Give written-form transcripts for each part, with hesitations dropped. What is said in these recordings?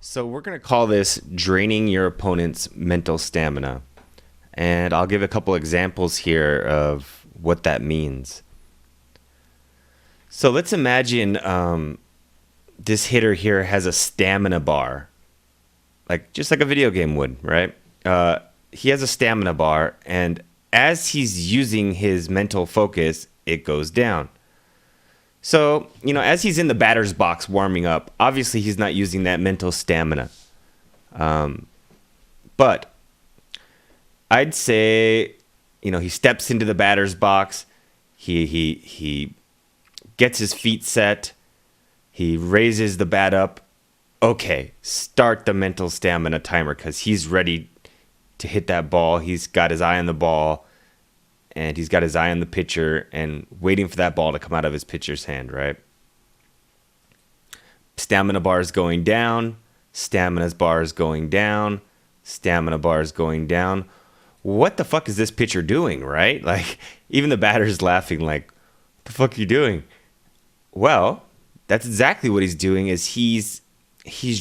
So we're going to call this draining your opponent's mental stamina. And I'll give a couple examples here of what that means. So let's imagine this hitter here has a stamina bar, just like a video game would, right? He has a stamina bar, and as he's using his mental focus, it goes down. So, as he's in the batter's box warming up, obviously he's not using that mental stamina. But I'd say, he steps into the batter's box, he gets his feet set, he raises the bat up. Okay, start the mental stamina timer because he's ready to hit that ball. He's got his eye on the ball, and he's got his eye on the pitcher and waiting for that ball to come out of his pitcher's hand, right? Stamina bar is going down. Stamina bar is going down. Stamina bar is going down. What the fuck is this pitcher doing, right? Even the batter's laughing what the fuck are you doing? Well, that's exactly what he's doing is he's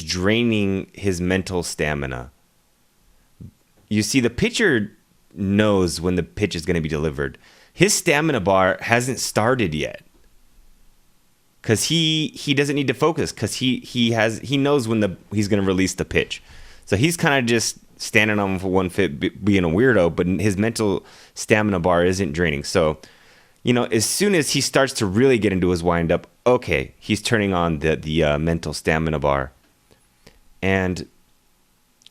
draining his mental stamina. You see, the pitcher knows when the pitch is going to be delivered. His stamina bar hasn't started yet because he doesn't need to focus because he knows when he's going to release the pitch. So he's kind of just standing on for one foot, being a weirdo, but his mental stamina bar isn't draining. So, as soon as he starts to really get into his windup, okay, he's turning on the mental stamina bar. And,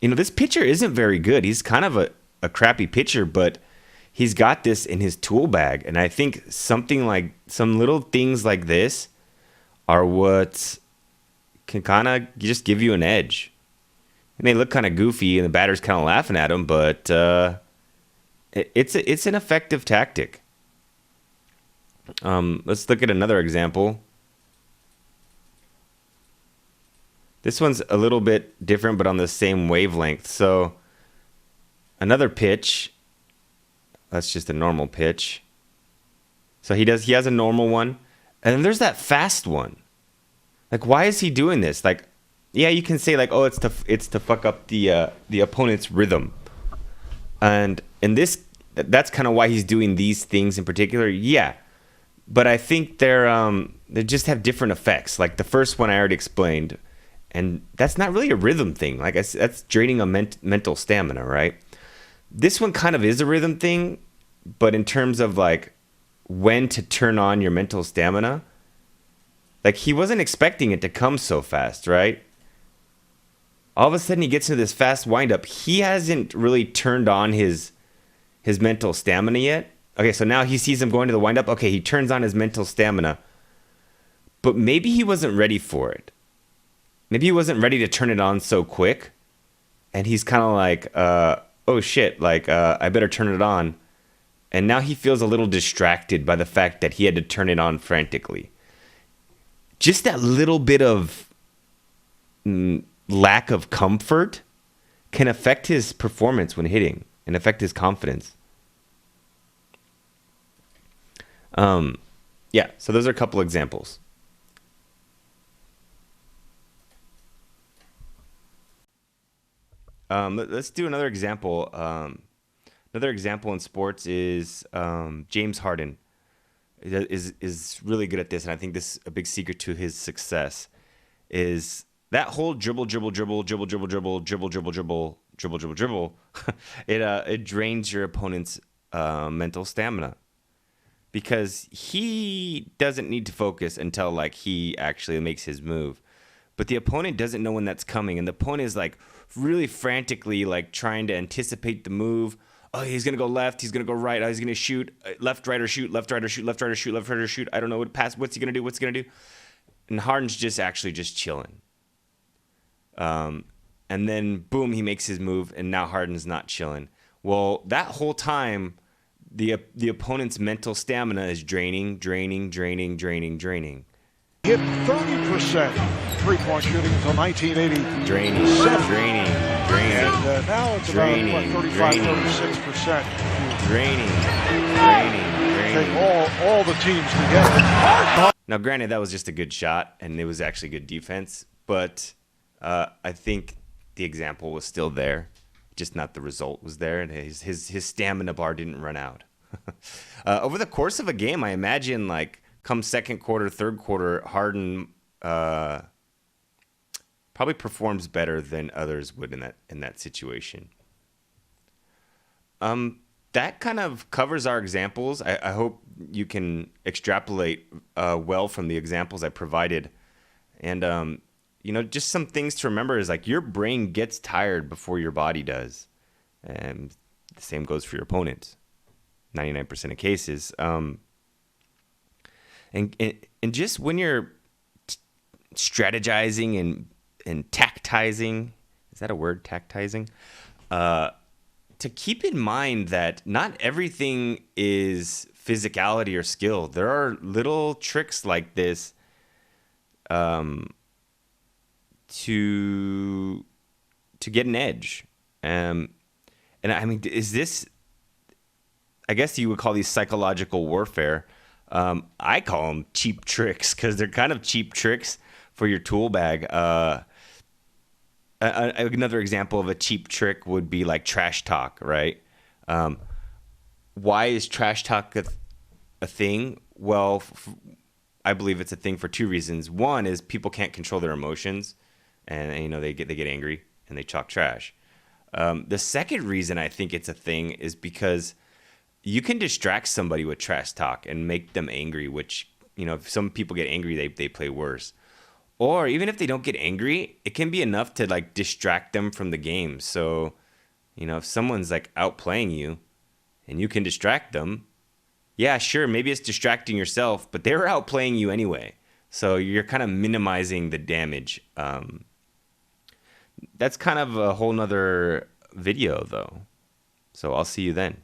this pitcher isn't very good. He's kind of a crappy pitcher, but he's got this in his tool bag. And I think some little things like this are what can kind of just give you an edge. And they look kind of goofy, and the batter's kind of laughing at him, but it's an effective tactic. Let's look at another example. This one's a little bit different, but on the same wavelength. So another pitch. That's just a normal pitch. So he has a normal one, and then there's that fast one. Why is he doing this? Yeah, you can say oh, it's to fuck up the opponent's rhythm, and that's kind of why he's doing these things in particular. Yeah, but I think they just have different effects. The first one I already explained, and that's not really a rhythm thing. That's draining a mental stamina, right? This one kind of is a rhythm thing, but in terms of when to turn on your mental stamina, he wasn't expecting it to come so fast, right? All of a sudden he gets into this fast windup. He hasn't really turned on his mental stamina yet. Okay, so now he sees him going to the windup. Okay, he turns on his mental stamina. But maybe he wasn't ready for it. Maybe he wasn't ready to turn it on so quick. And he's kind of oh shit, I better turn it on. And now he feels a little distracted by the fact that he had to turn it on frantically. Just that little bit of lack of comfort can affect his performance when hitting and affect his confidence. Yeah, so those are a couple examples. Let's do another example. Another example in sports is James Harden is really good at this, and I think this is a big secret to his success is that whole dribble. It drains your opponent's mental stamina because he doesn't need to focus until he actually makes his move, but the opponent doesn't know when that's coming, and the opponent is really frantically trying to anticipate the move. Oh, he's gonna go left. He's gonna go right. Oh, he's gonna shoot left, right, or shoot left, right, or shoot left, right, or shoot left, right, or shoot. I don't know what pass. What's he gonna do? What's he gonna do? And Harden's just chilling. And then boom, he makes his move, and now Harden's not chilling. Well, that whole time, the opponent's mental stamina is draining. Hit 30% three-point shooting until 1980. Draining. And now it's about 35-36%. Draining. Take all the teams together. Now, granted, that was just a good shot, and it was actually good defense, but I think the example was still there, just not the result was there, and his stamina bar didn't run out. Over the course of a game, I imagine like come second quarter, third quarter, Harden probably performs better than others would in that situation. That kind of covers our examples. I hope you can extrapolate well from the examples I provided. And, just some things to remember is like your brain gets tired before your body does. And the same goes for your opponent, 99% of cases. And just when you're strategizing and tactizing, is that a word, tactizing? To keep in mind that not everything is physicality or skill. There are little tricks like this to get an edge. And I mean, is this, I guess you would call these psychological warfare. I call them cheap tricks because they're kind of cheap tricks for your tool bag. Another example of a cheap trick would be like trash talk, right? Why is trash talk a thing? Well, I believe it's a thing for two reasons. One is people can't control their emotions, and they get angry and they talk trash. The second reason I think it's a thing is because you can distract somebody with trash talk and make them angry, which, if some people get angry, they play worse. Or even if they don't get angry, it can be enough to like distract them from the game. So, if someone's like outplaying you and you can distract them, yeah, sure, maybe it's distracting yourself, but they were outplaying you anyway. So you're kind of minimizing the damage. That's kind of a whole nother video though. So I'll see you then.